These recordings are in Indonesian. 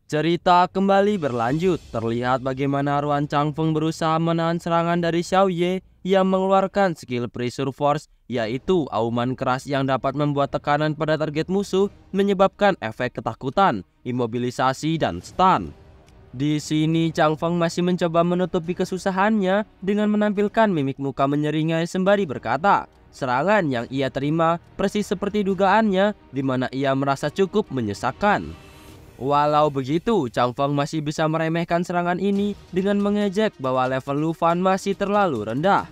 Cerita kembali berlanjut. Terlihat bagaimana Ruan Changfeng berusaha menahan serangan dari Xiao Ye yang mengeluarkan skill Pressure Force, yaitu auman keras yang dapat membuat tekanan pada target musuh, menyebabkan efek ketakutan, imobilisasi, dan stun. Di sini Changfeng masih mencoba menutupi kesusahannya dengan menampilkan mimik muka menyeringai sembari berkata, serangan yang ia terima persis seperti dugaannya, di mana ia merasa cukup menyesakan. Walau begitu, Changfeng masih bisa meremehkan serangan ini dengan mengejek bahwa level Lu Fan masih terlalu rendah.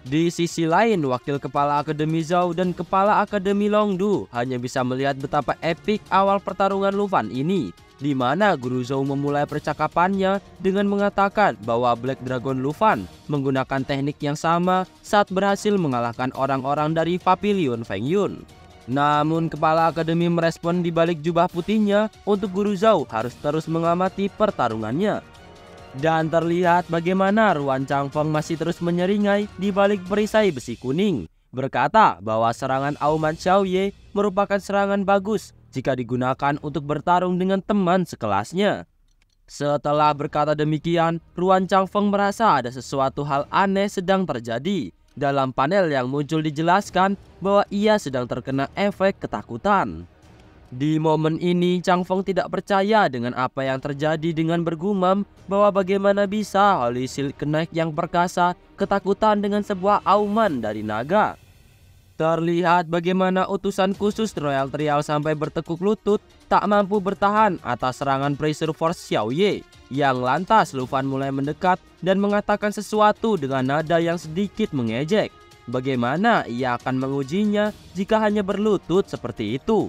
Di sisi lain, Wakil Kepala Akademi Zhao dan Kepala Akademi Longdu hanya bisa melihat betapa epik awal pertarungan Lu Fan ini, di mana Guru Zhao memulai percakapannya dengan mengatakan bahwa Black Dragon Lu Fan menggunakan teknik yang sama saat berhasil mengalahkan orang-orang dari Pavilion Feng Yun. Namun Kepala Akademi merespon di balik jubah putihnya untuk Guru Zhao harus terus mengamati pertarungannya. Dan terlihat bagaimana Ruan Changfeng masih terus menyeringai di balik perisai besi kuning, berkata bahwa serangan auman Xiao Ye merupakan serangan bagus jika digunakan untuk bertarung dengan teman sekelasnya. Setelah berkata demikian, Ruan Changfeng merasa ada sesuatu hal aneh sedang terjadi. Dalam panel yang muncul dijelaskan bahwa ia sedang terkena efek ketakutan. Di momen ini Changfeng tidak percaya dengan apa yang terjadi dengan bergumam bahwa bagaimana bisa Holy Shield Knight yang perkasa ketakutan dengan sebuah auman dari naga. Terlihat bagaimana utusan khusus Royal Trial sampai bertekuk lutut tak mampu bertahan atas serangan Pressure Force Xiao Ye. Yang lantas Lu Fan mulai mendekat dan mengatakan sesuatu dengan nada yang sedikit mengejek. Bagaimana ia akan mengujinya jika hanya berlutut seperti itu?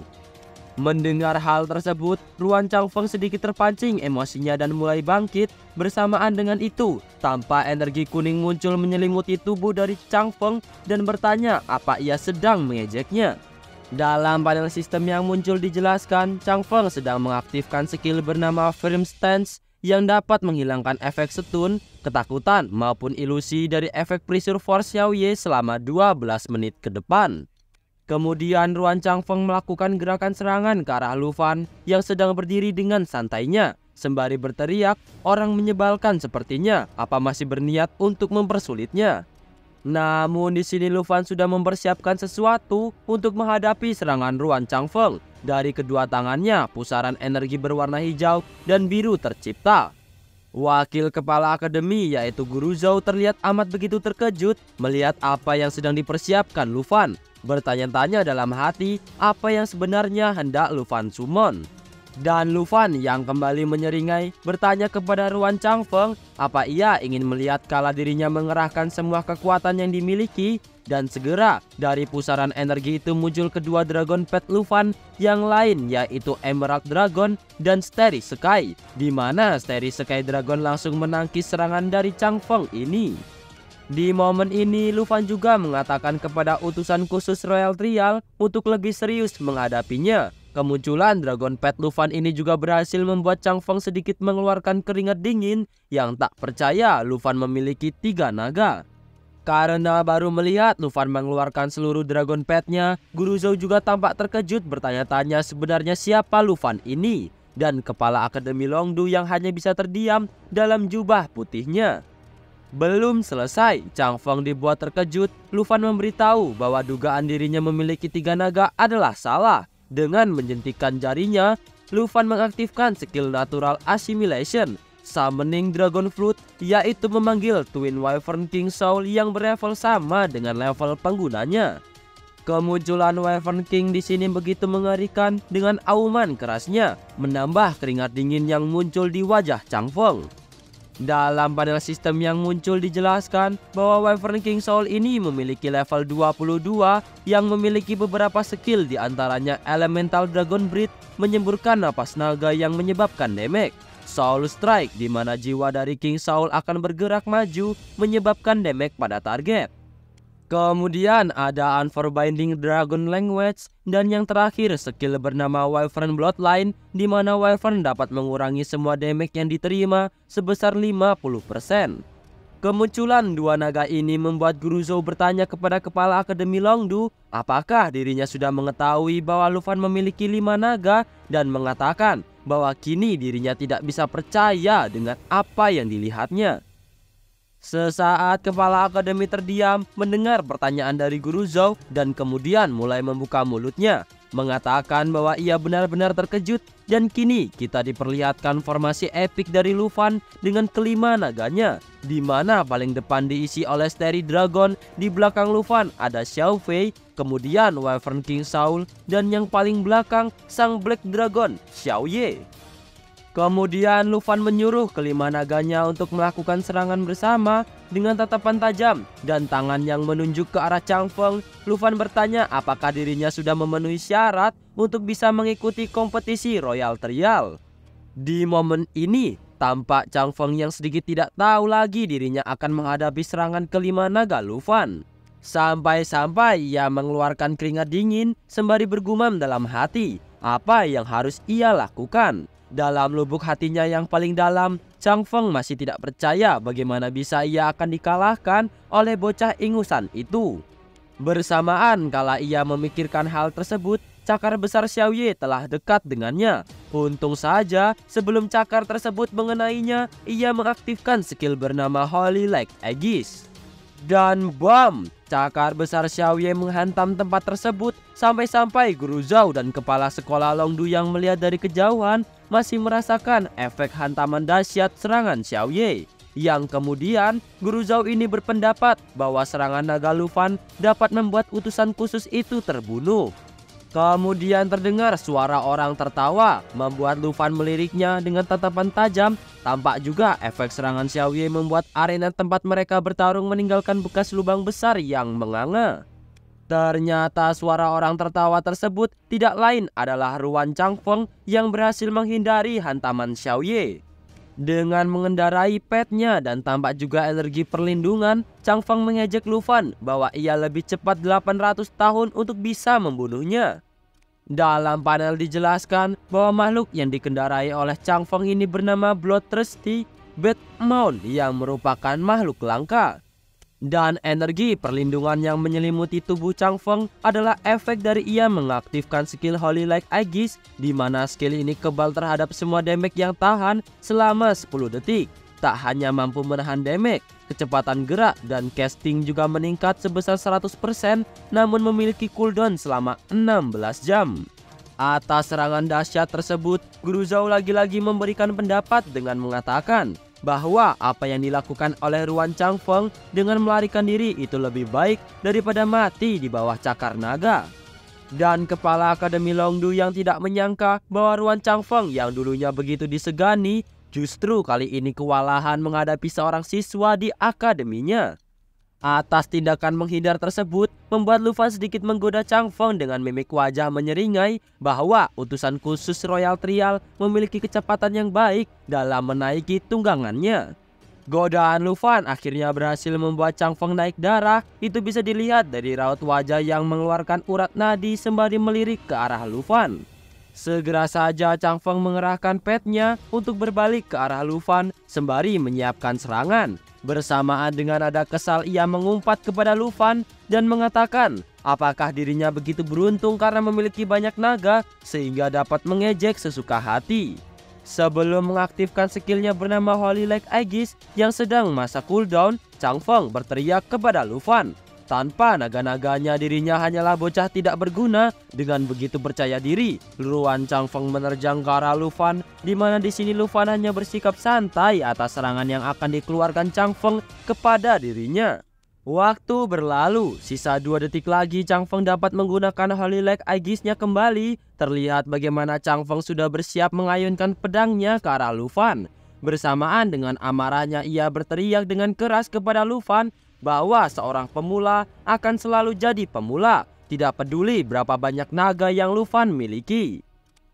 Mendengar hal tersebut, Ruan Changfeng sedikit terpancing emosinya dan mulai bangkit. Bersamaan dengan itu, tanpa energi kuning muncul menyelimuti tubuh dari Changfeng dan bertanya apa ia sedang mengejeknya. Dalam panel sistem yang muncul dijelaskan, Changfeng sedang mengaktifkan skill bernama Firm Stance yang dapat menghilangkan efek stun, ketakutan, maupun ilusi dari efek Pressure Force Xiao Ye selama 12 menit ke depan. Kemudian Ruan Changfeng melakukan gerakan serangan ke arah Lu Fan yang sedang berdiri dengan santainya. Sembari berteriak, orang menyebalkan sepertinya, apa masih berniat untuk mempersulitnya. Namun di sini Lu Fan sudah mempersiapkan sesuatu untuk menghadapi serangan Ruan Changfeng. Dari kedua tangannya, pusaran energi berwarna hijau dan biru tercipta. Wakil Kepala Akademi yaitu Guru Zhao terlihat amat begitu terkejut melihat apa yang sedang dipersiapkan Lu Fan. Bertanya-tanya dalam hati apa yang sebenarnya hendak Lu Fan summon. Dan Lu Fan yang kembali menyeringai bertanya kepada Ruan Changfeng apa ia ingin melihat kala dirinya mengerahkan semua kekuatan yang dimiliki. Dan segera dari pusaran energi itu muncul kedua Dragon Pet Lu Fan yang lain yaitu Emerald Dragon dan Starry Sky, di mana Starry Sky Dragon langsung menangkis serangan dari Changfeng ini. Di momen ini Lu Fan juga mengatakan kepada utusan khusus Royal Trial untuk lebih serius menghadapinya. Kemunculan Dragon Pet Lu Fan ini juga berhasil membuat Changfeng sedikit mengeluarkan keringat dingin yang tak percaya Lu Fan memiliki 3 naga. Karena baru melihat Lu Fan mengeluarkan seluruh Dragon Pet-nya, Guru Zhao juga tampak terkejut bertanya-tanya sebenarnya siapa Lu Fan ini. Dan Kepala Akademi Longdu yang hanya bisa terdiam dalam jubah putihnya. Belum selesai, Changfeng dibuat terkejut. Lu Fan memberitahu bahwa dugaan dirinya memiliki 3 naga adalah salah. Dengan menjentikan jarinya, Lu Fan mengaktifkan skill Natural Assimilation, Summoning Dragon Flute, yaitu memanggil Twin Wyvern King Soul yang berlevel sama dengan level penggunanya. Kemunculan Wyvern King di sini begitu mengerikan dengan auman kerasnya, menambah keringat dingin yang muncul di wajah Changfeng. Dalam panel sistem yang muncul dijelaskan bahwa Wyvern King Soul ini memiliki level 22 yang memiliki beberapa skill diantaranya Elemental Dragon Breath, menyemburkan napas naga yang menyebabkan damage. Soul Strike, di mana jiwa dari King Soul akan bergerak maju menyebabkan damage pada target. Kemudian ada Unforbinding Dragon Language, dan yang terakhir skill bernama Wyvern Bloodline, di mana Wyvern dapat mengurangi semua damage yang diterima sebesar 50%. Kemunculan dua naga ini membuat Guru Zhou bertanya kepada kepala Akademi Longdu apakah dirinya sudah mengetahui bahwa Lufan memiliki 5 naga dan mengatakan bahwa kini dirinya tidak bisa percaya dengan apa yang dilihatnya. Sesaat kepala akademi terdiam mendengar pertanyaan dari Guru Zhou dan kemudian mulai membuka mulutnya, mengatakan bahwa ia benar-benar terkejut dan kini kita diperlihatkan formasi epik dari Lufan dengan kelima naganya, di mana paling depan diisi oleh Starry Dragon, di belakang Lufan ada Xiao Fei, kemudian Wyvern King Saul, dan yang paling belakang sang Black Dragon, Xiao Ye. Kemudian Lufan menyuruh kelima naganya untuk melakukan serangan bersama dengan tatapan tajam dan tangan yang menunjuk ke arah Chang Feng. Lufan bertanya apakah dirinya sudah memenuhi syarat untuk bisa mengikuti kompetisi Royal Trial. Di momen ini, tampak Chang Feng yang sedikit tidak tahu lagi dirinya akan menghadapi serangan kelima naga Lufan. Sampai-sampai ia mengeluarkan keringat dingin sembari bergumam dalam hati apa yang harus ia lakukan. Dalam lubuk hatinya yang paling dalam, Chang Feng masih tidak percaya bagaimana bisa ia akan dikalahkan oleh bocah ingusan itu. Bersamaan kala ia memikirkan hal tersebut, cakar besar Xiao Ye telah dekat dengannya. Untung saja sebelum cakar tersebut mengenainya, ia mengaktifkan skill bernama Holy Like Aegis. Dan bam! Cakar besar Xiao Ye menghantam tempat tersebut sampai-sampai Guru Zhou dan kepala sekolah Longdu yang melihat dari kejauhan masih merasakan efek hantaman dahsyat serangan Xiao Ye. Yang kemudian Guru Zhou ini berpendapat bahwa serangan naga Lufan dapat membuat utusan khusus itu terbunuh. Kemudian terdengar suara orang tertawa membuat Lufan meliriknya dengan tatapan tajam. Tampak juga efek serangan Xiao Ye membuat arena tempat mereka bertarung meninggalkan bekas lubang besar yang menganga. Ternyata suara orang tertawa tersebut tidak lain adalah Ruan Chang Feng yang berhasil menghindari hantaman Xiao Ye. Dengan mengendarai petnya dan tampak juga energi perlindungan, Chang Feng mengejek Lufan bahwa ia lebih cepat 800 tahun untuk bisa membunuhnya. Dalam panel dijelaskan bahwa makhluk yang dikendarai oleh Chang Feng ini bernama Bloodthirsty Batmount yang merupakan makhluk langka. Dan energi perlindungan yang menyelimuti tubuh Chang Feng adalah efek dari ia mengaktifkan skill Holy Like Aegis, di mana skill ini kebal terhadap semua damage yang tahan selama 10 detik. Tak hanya mampu menahan damage, kecepatan gerak dan casting juga meningkat sebesar 100%, namun memiliki cooldown selama 16 jam. Atas serangan dahsyat tersebut, Guru Zhou lagi-lagi memberikan pendapat dengan mengatakan bahwa apa yang dilakukan oleh Ruan Chang Feng dengan melarikan diri itu lebih baik daripada mati di bawah cakar naga. Dan kepala Akademi Longdu yang tidak menyangka bahwa Ruan Chang Feng yang dulunya begitu disegani justru kali ini kewalahan menghadapi seorang siswa di akademinya. Atas tindakan menghindar tersebut membuat Lufan sedikit menggoda Chang Feng dengan mimik wajah menyeringai bahwa utusan khusus Royal Trial memiliki kecepatan yang baik dalam menaiki tunggangannya. Godaan Lufan akhirnya berhasil membuat Chang Feng naik darah. Itu bisa dilihat dari raut wajah yang mengeluarkan urat nadi sembari melirik ke arah Lufan. Segera saja Chang Feng mengerahkan petnya untuk berbalik ke arah Lufan sembari menyiapkan serangan. Bersamaan dengan nada kesal ia mengumpat kepada Lufan dan mengatakan apakah dirinya begitu beruntung karena memiliki banyak naga sehingga dapat mengejek sesuka hati. Sebelum mengaktifkan skillnya bernama Holy Like Aegis yang sedang masa cooldown, Chang Feng berteriak kepada Lufan. Tanpa naga-naganya dirinya hanyalah bocah tidak berguna. Dengan begitu percaya diri, Ruan Chang Feng menerjang ke arah Lufan, di mana di sini Lufan hanya bersikap santai atas serangan yang akan dikeluarkan Chang Feng kepada dirinya. Waktu berlalu, sisa 2 detik lagi Chang Feng dapat menggunakan Holy Like Aegisnya kembali. Terlihat bagaimana Chang Feng sudah bersiap mengayunkan pedangnya ke arah Lufan. Bersamaan dengan amarahnya ia berteriak dengan keras kepada Lufan bahwa seorang pemula akan selalu jadi pemula, tidak peduli berapa banyak naga yang Lufan miliki.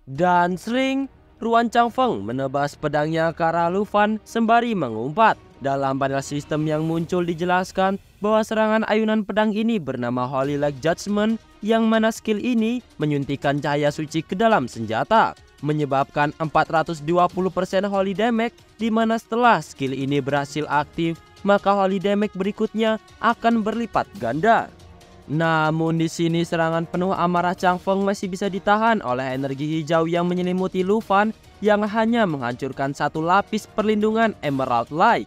Dan sering, Ruan Chang Feng menebas pedangnya ke arah Lufan sembari mengumpat. Dalam panel sistem yang muncul dijelaskan bahwa serangan ayunan pedang ini bernama Holy Like Judgment, yang mana skill ini menyuntikkan cahaya suci ke dalam senjata, menyebabkan 420% holy damage, di mana setelah skill ini berhasil aktif, maka holy damage berikutnya akan berlipat ganda. Namun di sini serangan penuh amarah Changfeng masih bisa ditahan oleh energi hijau yang menyelimuti Lu Fan yang hanya menghancurkan satu lapis perlindungan Emerald Light.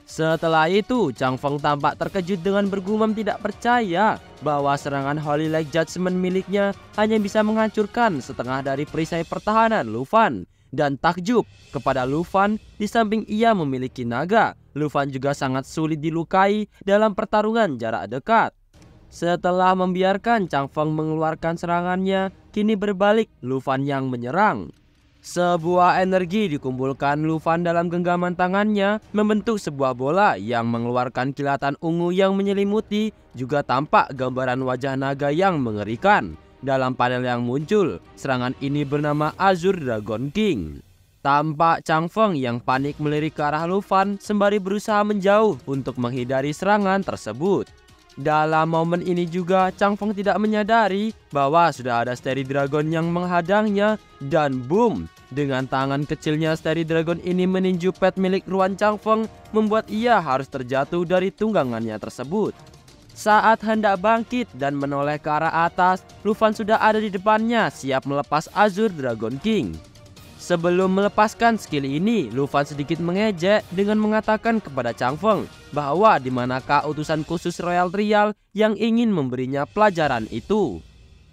Setelah itu, Changfeng tampak terkejut dengan bergumam tidak percaya bahwa serangan Holy Light Judgment miliknya hanya bisa menghancurkan setengah dari perisai pertahanan Lu Fan. Dan takjub kepada Lu Fan, di samping ia memiliki naga, Lu Fan juga sangat sulit dilukai dalam pertarungan jarak dekat. Setelah membiarkan Changfeng mengeluarkan serangannya, kini berbalik Lu Fan yang menyerang. Sebuah energi dikumpulkan Lu Fan dalam genggaman tangannya, membentuk sebuah bola yang mengeluarkan kilatan ungu yang menyelimuti, juga tampak gambaran wajah naga yang mengerikan. Dalam panel yang muncul, serangan ini bernama Azure Dragon King. Tampak Changfeng yang panik melirik ke arah Lu Fan sembari berusaha menjauh untuk menghindari serangan tersebut. Dalam momen ini juga Changfeng tidak menyadari bahwa sudah ada Starry Dragon yang menghadangnya, dan boom, dengan tangan kecilnya Starry Dragon ini meninju pet milik Ruan Changfeng, membuat ia harus terjatuh dari tunggangannya tersebut. Saat hendak bangkit dan menoleh ke arah atas, Lu Fan sudah ada di depannya siap melepas Azure Dragon King. Sebelum melepaskan skill ini, Lu Fan sedikit mengejek dengan mengatakan kepada Changfeng bahwa di manakah utusan khusus Royal Trial yang ingin memberinya pelajaran itu.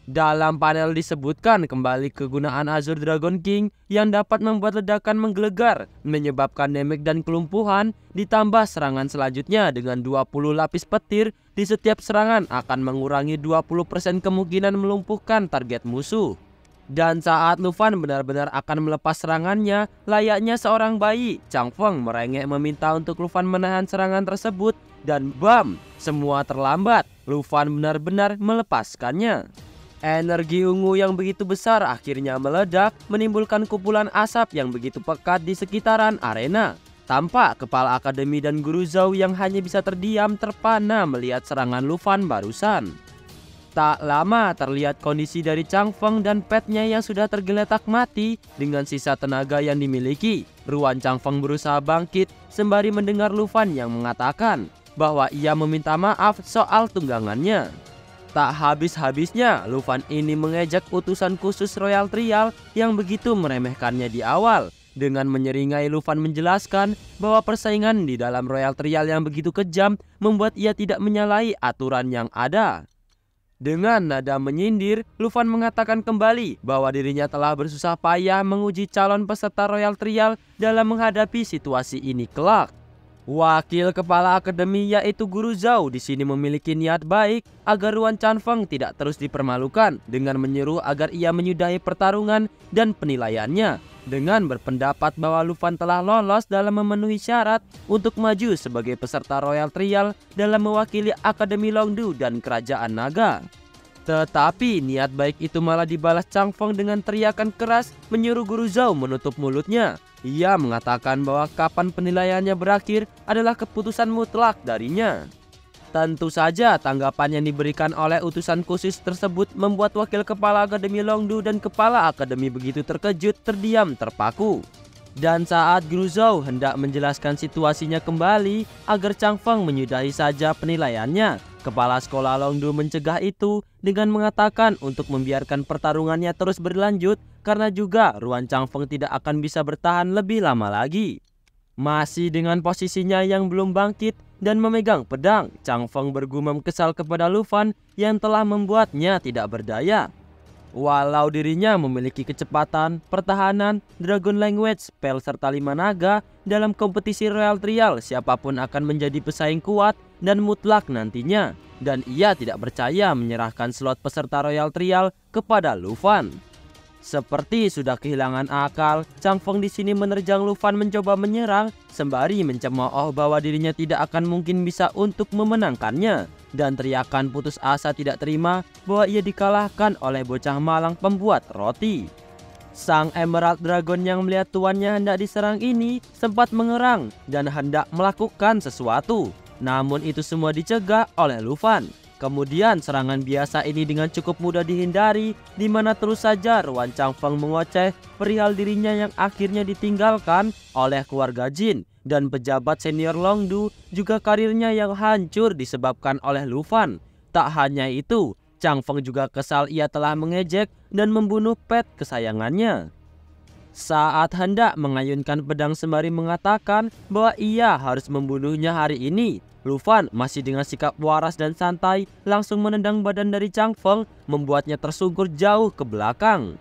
Dalam panel disebutkan kembali kegunaan Azure Dragon King yang dapat membuat ledakan menggelegar, menyebabkan damage dan kelumpuhan, ditambah serangan selanjutnya dengan 20 lapis petir di setiap serangan akan mengurangi 20% kemungkinan melumpuhkan target musuh. Dan saat Lu Fan benar-benar akan melepas serangannya, layaknya seorang bayi, Changfeng merengek meminta untuk Lu Fan menahan serangan tersebut, dan bam, semua terlambat. Lu Fan benar-benar melepaskannya. Energi ungu yang begitu besar akhirnya meledak, menimbulkan kumpulan asap yang begitu pekat di sekitaran arena. Tampak kepala akademi dan guru Zhou yang hanya bisa terdiam terpana melihat serangan Lu Fan barusan. Tak lama terlihat kondisi dari Changfeng dan petnya yang sudah tergeletak mati dengan sisa tenaga yang dimiliki. Ruan Changfeng berusaha bangkit sembari mendengar Lu Fan yang mengatakan bahwa ia meminta maaf soal tunggangannya. Tak habis-habisnya Lu Fan ini mengejek utusan khusus Royal Trial yang begitu meremehkannya di awal. Dengan menyeringai, Lu Fan menjelaskan bahwa persaingan di dalam Royal Trial yang begitu kejam membuat ia tidak menyalahi aturan yang ada. Dengan nada menyindir, Lu Fan mengatakan kembali bahwa dirinya telah bersusah payah menguji calon peserta Royal Trial dalam menghadapi situasi ini kelak. Wakil kepala akademi yaitu Guru Zhou di sini memiliki niat baik agar Ruan Changfeng tidak terus dipermalukan dengan menyuruh agar ia menyudahi pertarungan dan penilaiannya dengan berpendapat bahwa Lu Fan telah lolos dalam memenuhi syarat untuk maju sebagai peserta Royal Trial dalam mewakili Akademi Longdu dan Kerajaan Naga. Tetapi niat baik itu malah dibalas Changfeng dengan teriakan keras menyuruh Guru Zhou menutup mulutnya. Ia mengatakan bahwa kapan penilaiannya berakhir adalah keputusan mutlak darinya. Tentu saja tanggapan yang diberikan oleh utusan khusus tersebut membuat wakil kepala Akademi Longdu dan kepala akademi begitu terkejut, terdiam, terpaku. Dan saat Guru Zhou hendak menjelaskan situasinya kembali agar Changfeng menyudahi saja penilaiannya, kepala sekolah Longdu mencegah itu dengan mengatakan untuk membiarkan pertarungannya terus berlanjut karena juga Ruan Changfeng tidak akan bisa bertahan lebih lama lagi. Masih dengan posisinya yang belum bangkit dan memegang pedang, Changfeng bergumam kesal kepada Lu Fan yang telah membuatnya tidak berdaya. Walau dirinya memiliki kecepatan, pertahanan, Dragon Language, spell serta 5 naga, dalam kompetisi Royal Trial siapapun akan menjadi pesaing kuat dan mutlak nantinya. Dan ia tidak percaya menyerahkan slot peserta Royal Trial kepada Lu Fan. Seperti sudah kehilangan akal, Changfeng di sini menerjang Lu Fan mencoba menyerang sembari mencemooh bahwa dirinya tidak akan mungkin bisa untuk memenangkannya, dan teriakan putus asa tidak terima bahwa ia dikalahkan oleh bocah malang pembuat roti. Sang Emerald Dragon yang melihat tuannya hendak diserang ini sempat mengerang dan hendak melakukan sesuatu, namun itu semua dicegah oleh Lu Fan. Kemudian serangan biasa ini dengan cukup mudah dihindari, di mana terus saja Ruan Changfeng mengoceh perihal dirinya yang akhirnya ditinggalkan oleh keluarga Jin dan pejabat senior Longdu, juga karirnya yang hancur disebabkan oleh Lu Fan. Tak hanya itu, Changfeng juga kesal ia telah mengejek dan membunuh pet kesayangannya. Saat hendak mengayunkan pedang sembari mengatakan bahwa ia harus membunuhnya hari ini, Lu Fan masih dengan sikap waras dan santai langsung menendang badan dari Changfeng, membuatnya tersungkur jauh ke belakang.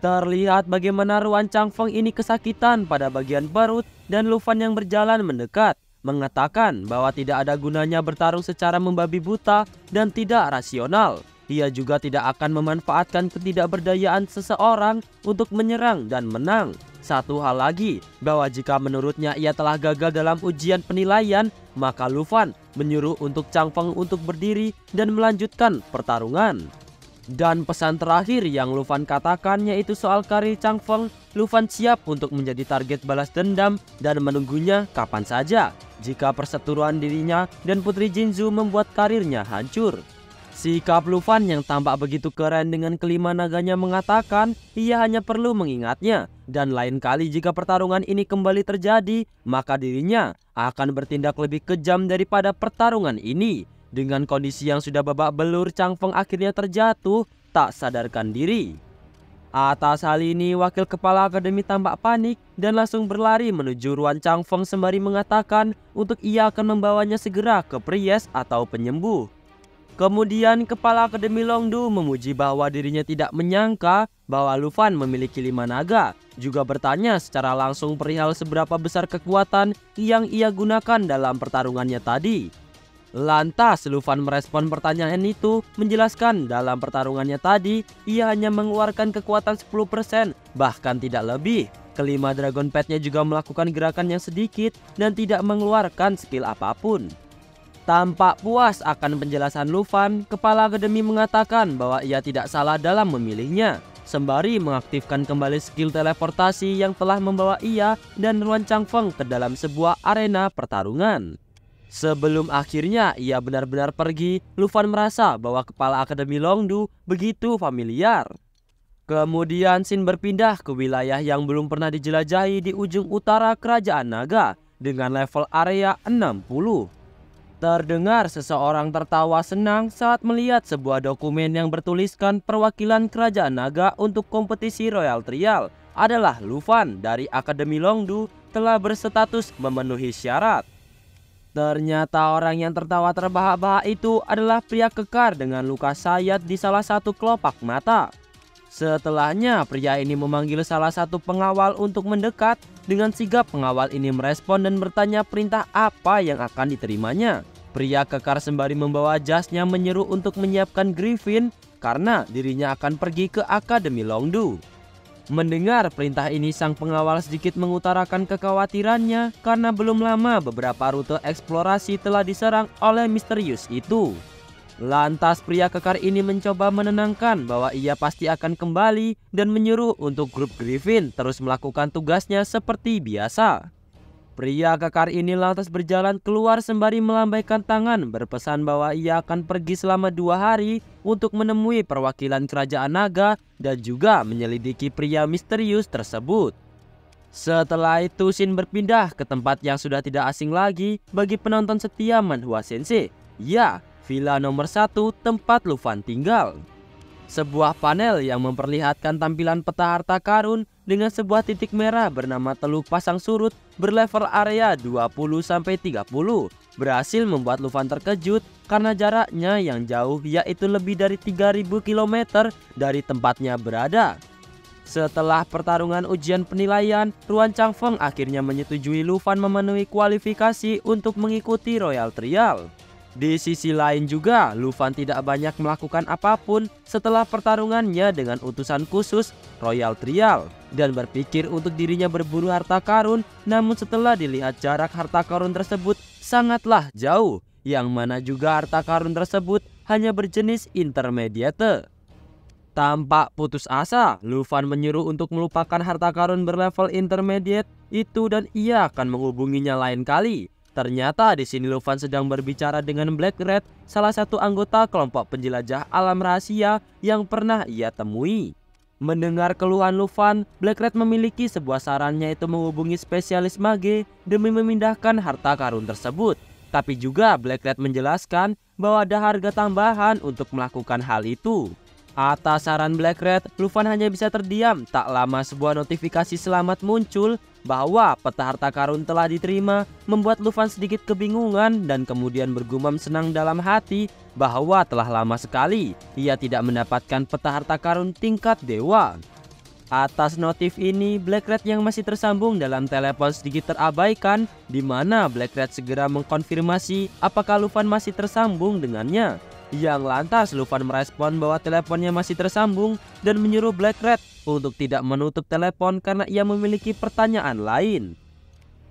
Terlihat bagaimana Ruan Changfeng ini kesakitan pada bagian perut dan Lu Fan yang berjalan mendekat, mengatakan bahwa tidak ada gunanya bertarung secara membabi buta dan tidak rasional. Ia juga tidak akan memanfaatkan ketidakberdayaan seseorang untuk menyerang dan menang. Satu hal lagi, bahwa jika menurutnya ia telah gagal dalam ujian penilaian, maka Lu Fan menyuruh untuk Changfeng untuk berdiri dan melanjutkan pertarungan. Dan pesan terakhir yang Lu Fan katakan yaitu soal karir Changfeng, Lu Fan siap untuk menjadi target balas dendam dan menunggunya kapan saja jika perseteruan dirinya dan Putri Jinzhu membuat karirnya hancur. Sikap Lu Fan yang tampak begitu keren dengan kelima naganya mengatakan ia hanya perlu mengingatnya, dan lain kali jika pertarungan ini kembali terjadi, maka dirinya akan bertindak lebih kejam daripada pertarungan ini. Dengan kondisi yang sudah babak belur, Changfeng akhirnya terjatuh tak sadarkan diri. Atas hal ini, wakil kepala akademi tampak panik dan langsung berlari menuju Ruan Changfeng sembari mengatakan untuk ia akan membawanya segera ke Priest atau penyembuh. Kemudian kepala akademi Longdu memuji bahwa dirinya tidak menyangka bahwa Lu Fan memiliki 5 naga, juga bertanya secara langsung perihal seberapa besar kekuatan yang ia gunakan dalam pertarungannya tadi. Lantas Lu Fan merespon pertanyaan itu, menjelaskan dalam pertarungannya tadi ia hanya mengeluarkan kekuatan 10%, bahkan tidak lebih. Kelima Dragon Pet-nya juga melakukan gerakan yang sedikit dan tidak mengeluarkan skill apapun. Tampak puas akan penjelasan Lu Fan, kepala akademi mengatakan bahwa ia tidak salah dalam memilihnya, sembari mengaktifkan kembali skill teleportasi yang telah membawa ia dan Ruan Changfeng ke dalam sebuah arena pertarungan. Sebelum akhirnya ia benar-benar pergi, Lu Fan merasa bahwa kepala akademi Longdu begitu familiar. Kemudian Shin berpindah ke wilayah yang belum pernah dijelajahi di ujung utara kerajaan naga dengan level area 60. Terdengar seseorang tertawa senang saat melihat sebuah dokumen yang bertuliskan perwakilan kerajaan naga untuk kompetisi Royal Trial adalah Lu Fan dari Akademi Longdu telah berstatus memenuhi syarat. Ternyata orang yang tertawa terbahak-bahak itu adalah pria kekar dengan luka sayat di salah satu kelopak mata. Setelahnya pria ini memanggil salah satu pengawal untuk mendekat. Dengan sigap pengawal ini merespon dan bertanya perintah apa yang akan diterimanya. Pria kekar sembari membawa jasnya menyeru untuk menyiapkan Griffin karena dirinya akan pergi ke Akademi Longdu. Mendengar perintah ini, sang pengawal sedikit mengutarakan kekhawatirannya karena belum lama beberapa rute eksplorasi telah diserang oleh misterius itu. Lantas pria kekar ini mencoba menenangkan bahwa ia pasti akan kembali dan menyuruh untuk grup Griffin terus melakukan tugasnya seperti biasa. Pria kekar ini lantas berjalan keluar sembari melambaikan tangan berpesan bahwa ia akan pergi selama 2 hari untuk menemui perwakilan kerajaan naga dan juga menyelidiki pria misterius tersebut. Setelah itu Shin berpindah ke tempat yang sudah tidak asing lagi bagi penonton setia Manhwa Sensei. Ya, villa nomor 1 tempat Lu Fan tinggal. Sebuah panel yang memperlihatkan tampilan peta harta karun dengan sebuah titik merah bernama Teluk Pasang Surut berlevel area 20-30 berhasil membuat Lu Fan terkejut karena jaraknya yang jauh, yaitu lebih dari 3000 km dari tempatnya berada. Setelah pertarungan ujian penilaian, Ruan Changfeng akhirnya menyetujui Lu Fan memenuhi kualifikasi untuk mengikuti Royal Trial. Di sisi lain juga, Lu Fan tidak banyak melakukan apapun setelah pertarungannya dengan utusan khusus Royal Trial dan berpikir untuk dirinya berburu harta karun, namun setelah dilihat jarak harta karun tersebut sangatlah jauh, yang mana juga harta karun tersebut hanya berjenis intermediate. Tampak putus asa, Lu Fan menyuruh untuk melupakan harta karun berlevel intermediate itu dan ia akan menghubunginya lain kali. Ternyata di sini Luffy sedang berbicara dengan Black Red, salah satu anggota kelompok penjelajah alam rahasia yang pernah ia temui. Mendengar keluhan Luffy, Black Red memiliki sebuah sarannya, yaitu menghubungi spesialis mage demi memindahkan harta karun tersebut. Tapi juga Black Red menjelaskan bahwa ada harga tambahan untuk melakukan hal itu. Atas saran Black Red, Luffy hanya bisa terdiam. Tak lama sebuah notifikasi selamat muncul bahwa peta harta karun telah diterima, membuat Luffy sedikit kebingungan dan kemudian bergumam senang dalam hati bahwa telah lama sekali ia tidak mendapatkan peta harta karun tingkat dewa. Atas notif ini, Black Red yang masih tersambung dalam telepon sedikit terabaikan, di mana Black Red segera mengkonfirmasi apakah Luffy masih tersambung dengannya. Yang lantas Luffy merespon bahwa teleponnya masih tersambung dan menyuruh Black Red untuk tidak menutup telepon karena ia memiliki pertanyaan lain.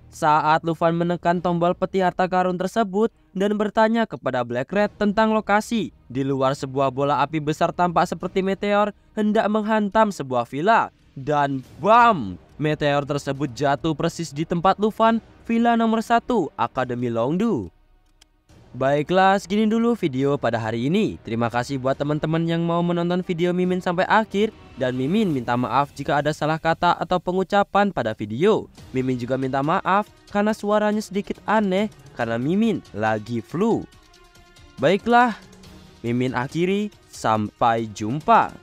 Saat Luffy menekan tombol peti harta karun tersebut dan bertanya kepada Black Red tentang lokasi, di luar sebuah bola api besar tampak seperti meteor hendak menghantam sebuah villa. Dan bam! Meteor tersebut jatuh persis di tempat Luffy, villa nomor 1 Akademi Longdu. Baiklah, segini dulu video pada hari ini. Terima kasih buat teman-teman yang mau menonton video Mimin sampai akhir. Dan Mimin minta maaf jika ada salah kata atau pengucapan pada video. Mimin juga minta maaf karena suaranya sedikit aneh karena Mimin lagi flu. Baiklah, Mimin akhiri, sampai jumpa.